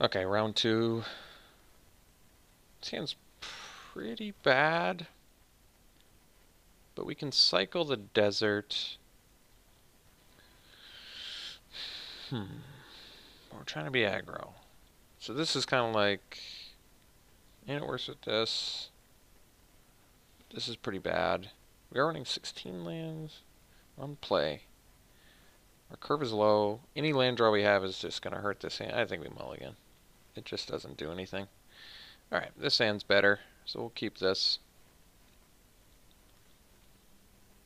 Okay, round two. This hand's pretty bad, but we can cycle the desert. We're trying to be aggro. So this is kind of like, and it works with this. This is pretty bad. We are running 16 lands on play. Our curve is low. Any land draw we have is just going to hurt this hand. I think we mulligan. It just doesn't do anything. Alright, this hand's better, so we'll keep this.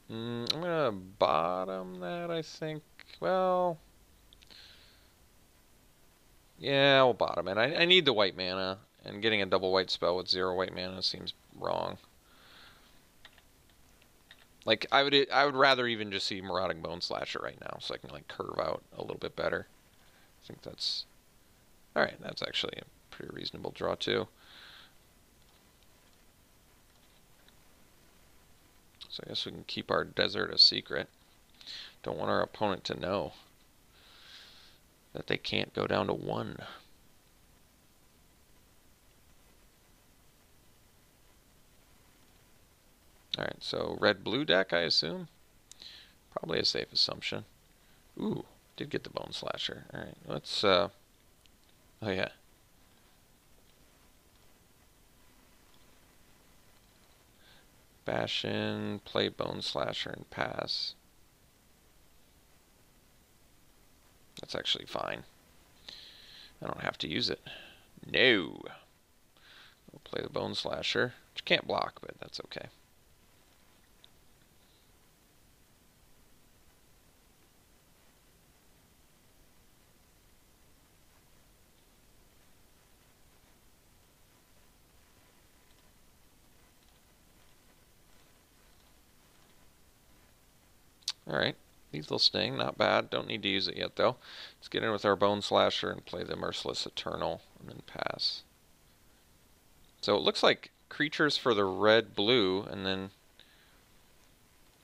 I'm going to bottom that, I think. Well, yeah, we'll bottom it. I need the white mana, and getting a double white spell with 0 white mana seems wrong. Like, I would rather even just see Marauding Bone Slasher right now, so I can, like, curve out a little bit better. I think that's... Alright, that's actually a pretty reasonable draw, too. So I guess we can keep our desert a secret. Don't want our opponent to know that they can't go down to 1. Alright, so red-blue deck, I assume? Probably a safe assumption. Ooh, did get the Bone Slasher. Alright, let's, oh yeah. Bash in, play Bone Slasher, and pass. That's actually fine. I don't have to use it. No. We'll play the Bone Slasher, which can't block, but that's okay. Alright, Lethal Sting, not bad. Don't need to use it yet, though. Let's get in with our Bone Slasher and play the Merciless Eternal, and then pass. So it looks like creatures for the red-blue, and then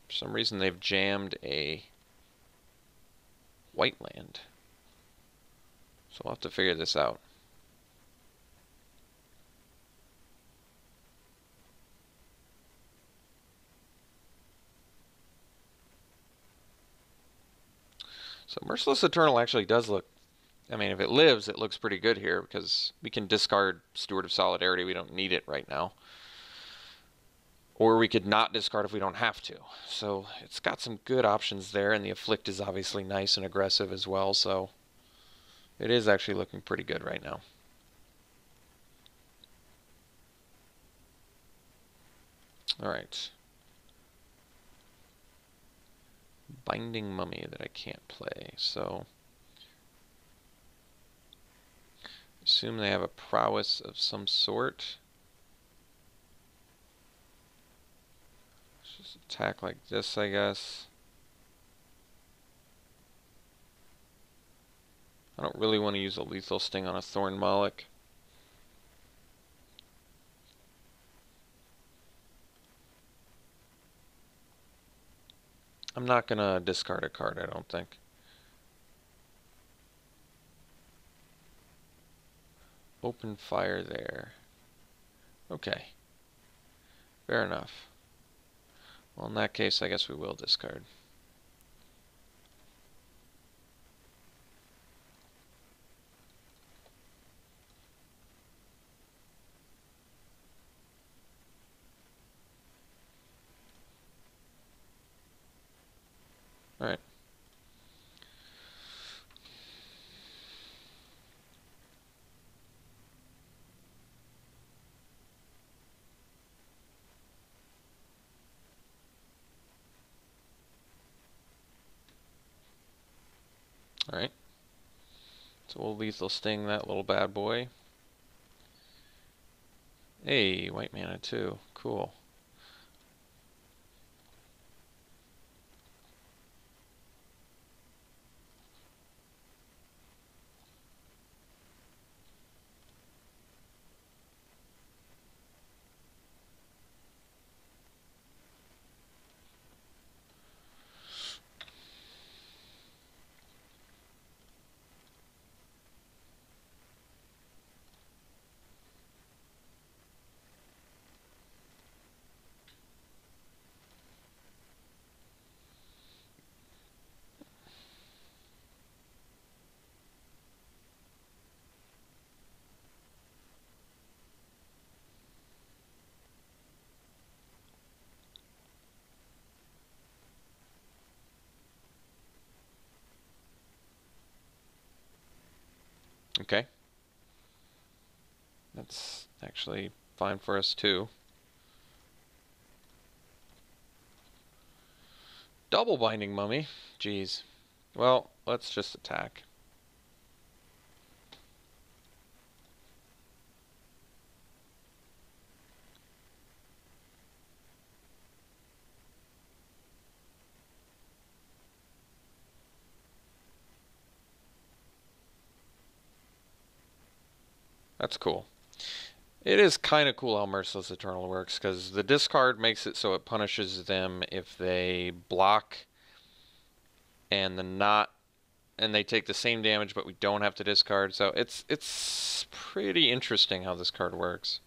for some reason they've jammed a white land. So we'll have to figure this out. So Merciless Eternal actually does look, I mean, if it lives, it looks pretty good here because we can discard Steward of Solidarity. We don't need it right now. Or we could not discard if we don't have to. So it's got some good options there, and the Afflict is obviously nice and aggressive as well, so it is actually looking pretty good right now. Alright. Binding Mummy that I can't play, so assume they have a prowess of some sort. Let's just attack like this, I guess. I don't really want to use a Lethal Sting on a Thorn Moloch. I'm not going to discard a card, I don't think. Open fire there. Okay. Fair enough. Well, in that case, I guess we will discard. Alright. Alright. So we'll Lethal Sting that little bad boy. Hey, white mana too. Cool. Okay. That's actually fine for us too. Double binding mummy. Jeez. Well, let's just attack. That's cool. It is kind of cool how Merciless Eternal works, because the discard makes it so it punishes them if they block and they take the same damage, but we don't have to discard. So it's pretty interesting how this card works.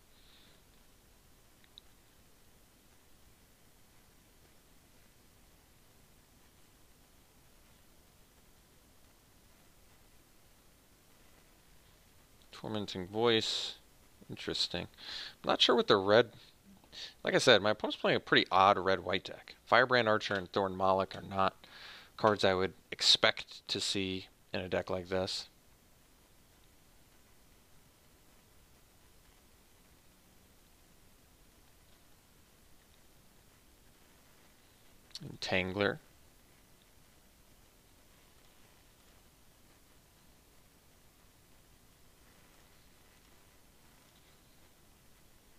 Tormenting Voice. Interesting. I'm not sure what the red... Like I said, my opponent's playing a pretty odd red-white deck. Firebrand Archer and Thorn Malik are not cards I would expect to see in a deck like this. Entangler.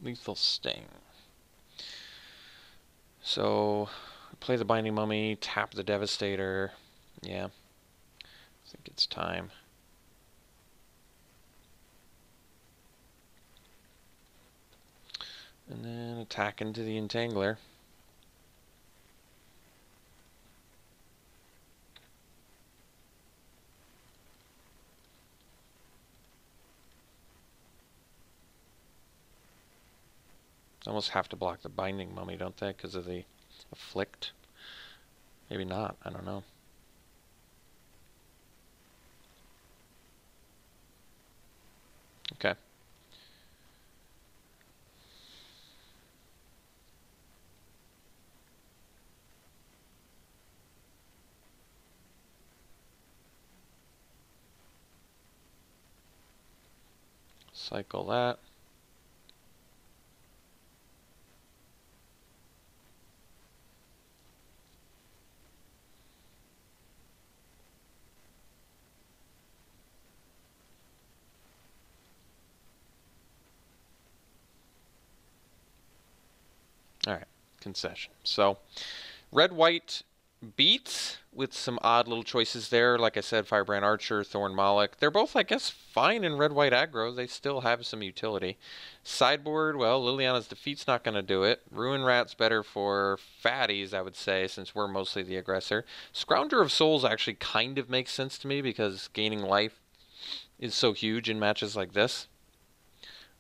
Lethal Sting. So, play the Binding Mummy, tap the Devastator. Yeah, I think it's time. And then attack into the Entangler. Almost have to block the Binding Mummy, don't they? Because of the Afflict? Maybe not. I don't know. Okay. Cycle that. Alright, concession. So, red-white beats with some odd little choices there. Like I said, Firebrand Archer, Thorn Malik. They're both, I guess, fine in red-white aggro. They still have some utility. Sideboard, well, Liliana's Defeat's not going to do it. Ruin Rat's better for fatties, I would say, since we're mostly the aggressor. Scrounger of Souls actually kind of makes sense to me because gaining life is so huge in matches like this.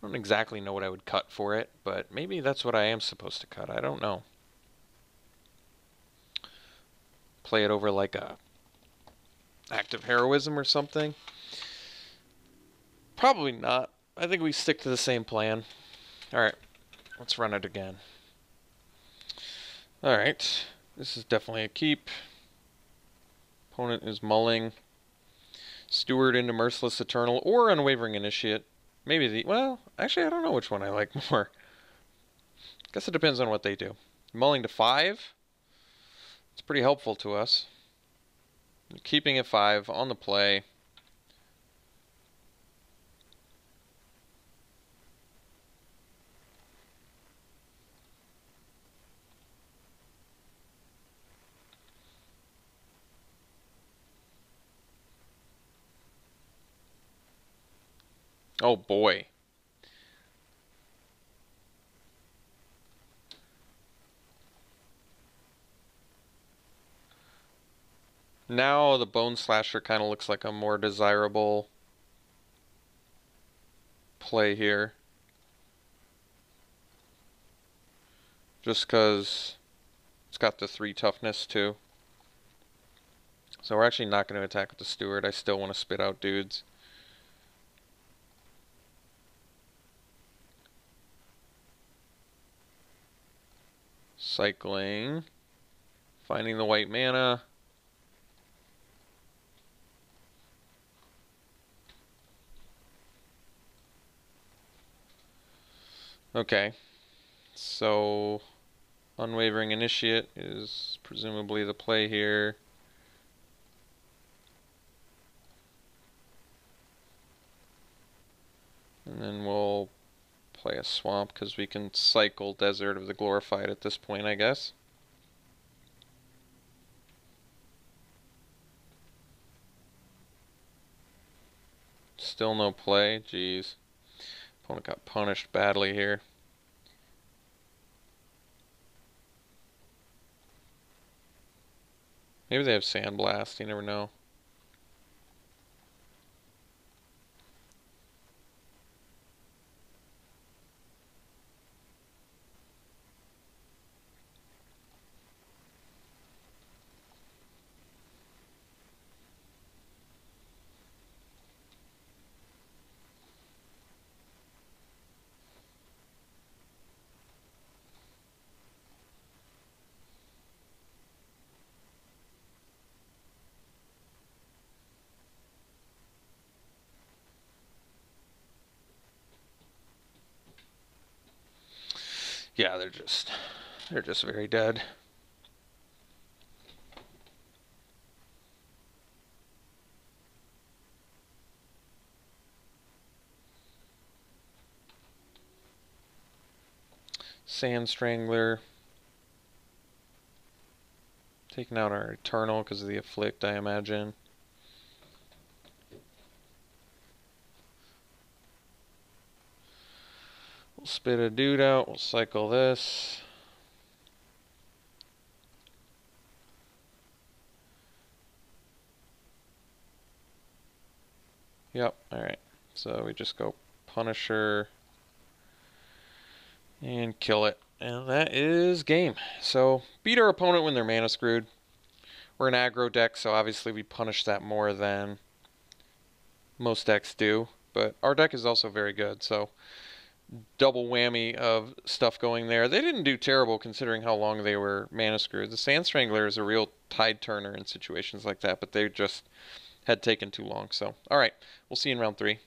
I don't exactly know what I would cut for it, but maybe that's what I am supposed to cut. I don't know. Play it over like a act of heroism or something? Probably not. I think we stick to the same plan. Alright, let's run it again. Alright, this is definitely a keep. Opponent is mulling. Steward into Merciless Eternal or Unwavering Initiate. Maybe the... Well, actually, I don't know which one I like more. Guess it depends on what they do. Mulling to 5. It's pretty helpful to us. Keeping at 5 on the play. Oh boy. Now the Bone Slasher kind of looks like a more desirable play here. Just because it's got the 3 toughness too. So we're actually not going to attack with the Steward. I still want to spit out dudes. Cycling. Finding the white mana. Okay, so Unwavering Initiate is presumably the play here. And then we'll play a swamp because we can cycle Desert of the Glorified at this point, I guess. Still no play. Jeez. Opponent got punished badly here. Maybe they have Sandblast, you never know. Yeah, they're just very dead. Sand Strangler. Taking out our Eternal because of the Afflict, I imagine. We'll spit a dude out. We'll cycle this. Yep, alright. So we just go Punisher and kill it. And that is game. So beat our opponent when they're mana screwed. We're an aggro deck, so obviously we punish that more than most decks do. But our deck is also very good, so double whammy of stuff going there. They didn't do terrible considering how long they were mana screwed. The Sand Strangler is a real tide turner in situations like that, but they just had taken too long. So, alright, we'll see you in round 3.